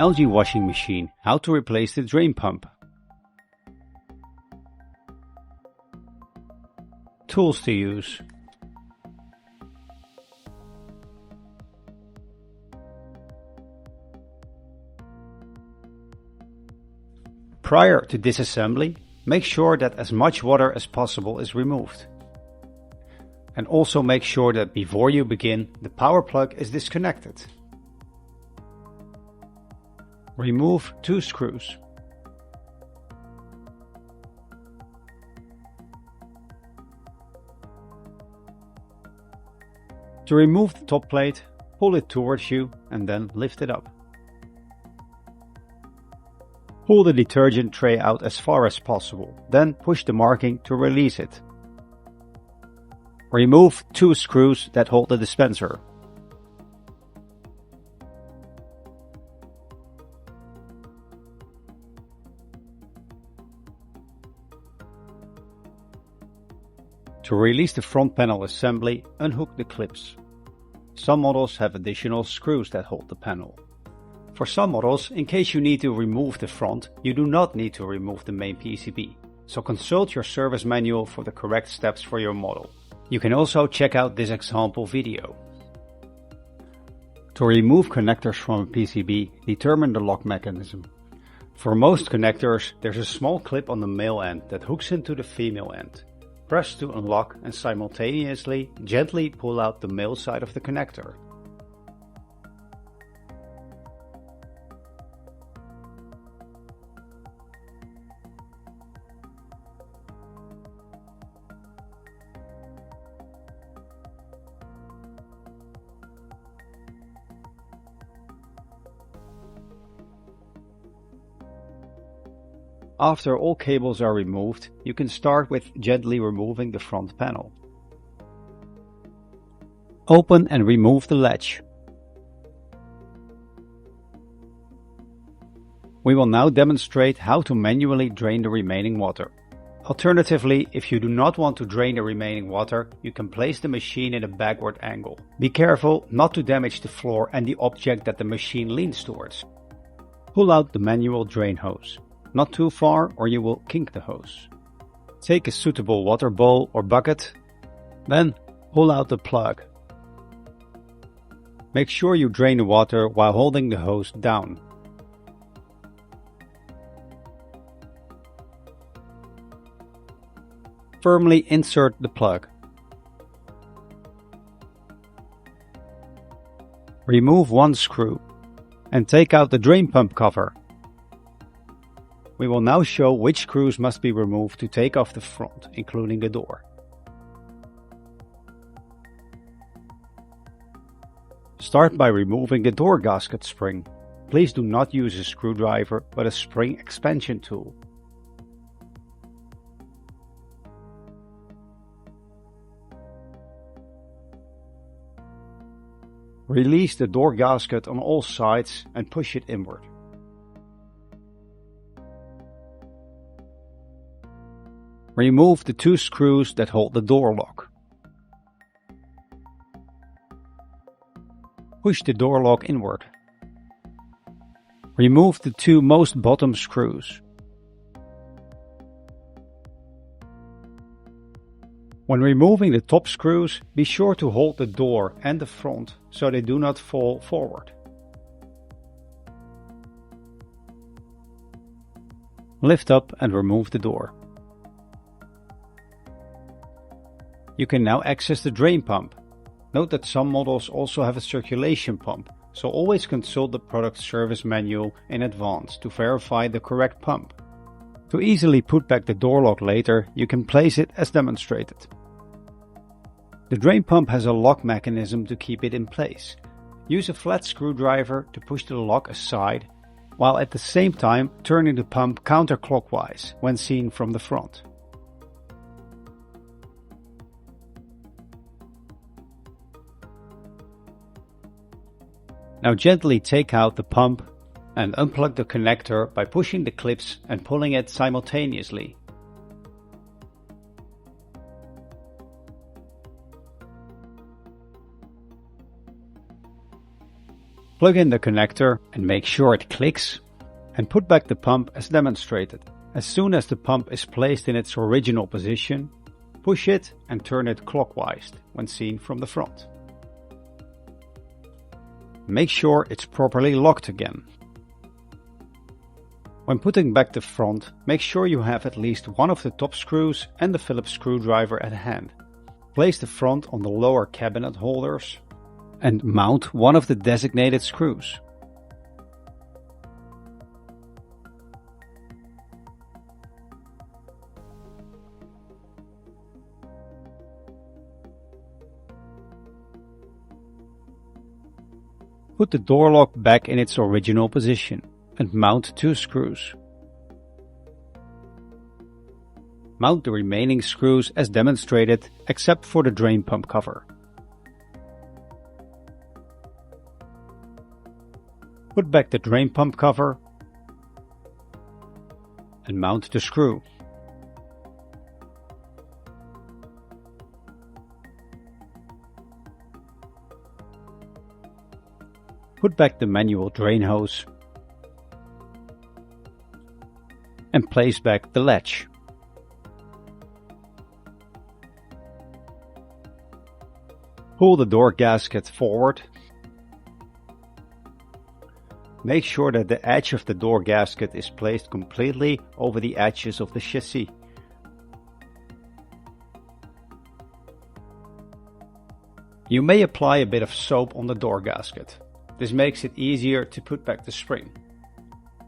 LG washing machine, how to replace the drain pump. Tools to use. Prior to disassembly, make sure that as much water as possible is removed. And also make sure that before you begin, the power plug is disconnected. Remove 2 screws. To remove the top plate, pull it towards you and then lift it up. Pull the detergent tray out as far as possible, then push the marking to release it. Remove 2 screws that hold the dispenser. To release the front panel assembly, unhook the clips. Some models have additional screws that hold the panel. For some models, in case you need to remove the front, you do not need to remove the main PCB, so consult your service manual for the correct steps for your model. You can also check out this example video. To remove connectors from a PCB, determine the lock mechanism. For most connectors, there's a small clip on the male end that hooks into the female end. Press to unlock and simultaneously gently pull out the male side of the connector. After all cables are removed, you can start with gently removing the front panel. Open and remove the latch. We will now demonstrate how to manually drain the remaining water. Alternatively, if you do not want to drain the remaining water, you can place the machine in a backward angle. Be careful not to damage the floor and the object that the machine leans towards. Pull out the manual drain hose. Not too far or you will kink the hose. Take a suitable water bowl or bucket, then pull out the plug. Make sure you drain the water while holding the hose down. Firmly insert the plug. Remove 1 screw and take out the drain pump cover. We will now show which screws must be removed to take off the front, including the door. Start by removing the door gasket spring. Please do not use a screwdriver, but a spring expansion tool. Release the door gasket on all sides and push it inward. Remove the 2 screws that hold the door lock. Push the door lock inward. Remove the 2 most bottom screws. When removing the top screws, be sure to hold the door and the front so they do not fall forward. Lift up and remove the door. You can now access the drain pump. Note that some models also have a circulation pump, so always consult the product service manual in advance to verify the correct pump. To easily put back the door lock later, you can place it as demonstrated. The drain pump has a lock mechanism to keep it in place. Use a flat screwdriver to push the lock aside, while at the same time turning the pump counterclockwise when seen from the front. Now gently take out the pump and unplug the connector by pushing the clips and pulling it simultaneously. Plug in the connector and make sure it clicks, and put back the pump as demonstrated. As soon as the pump is placed in its original position, push it and turn it clockwise when seen from the front. Make sure it's properly locked again. When putting back the front, make sure you have at least one of the top screws and the Phillips screwdriver at hand. Place the front on the lower cabinet holders and mount one of the designated screws. Put the door lock back in its original position and mount 2 screws. Mount the remaining screws as demonstrated, except for the drain pump cover. Put back the drain pump cover and mount the screw. Put back the manual drain hose and place back the latch. Pull the door gasket forward. Make sure that the edge of the door gasket is placed completely over the edges of the chassis. You may apply a bit of soap on the door gasket. This makes it easier to put back the spring.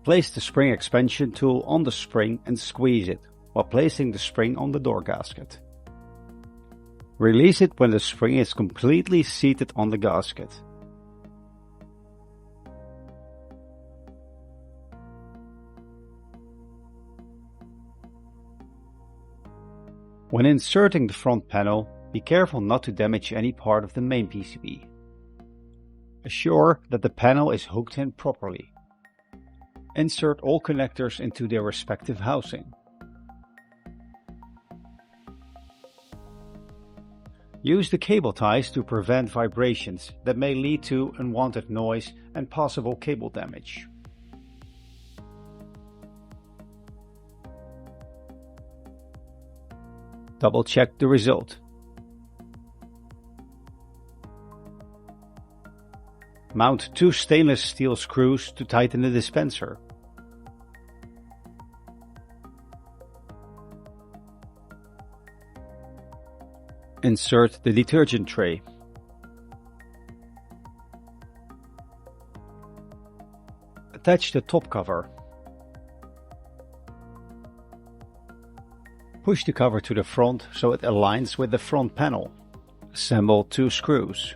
Place the spring expansion tool on the spring and squeeze it while placing the spring on the door gasket. Release it when the spring is completely seated on the gasket. When inserting the front panel, be careful not to damage any part of the main PCB. Assure that the panel is hooked in properly. Insert all connectors into their respective housing. Use the cable ties to prevent vibrations that may lead to unwanted noise and possible cable damage. Double check the result. Mount 2 stainless steel screws to tighten the dispenser. Insert the detergent tray. Attach the top cover. Push the cover to the front so it aligns with the front panel. Assemble 2 screws.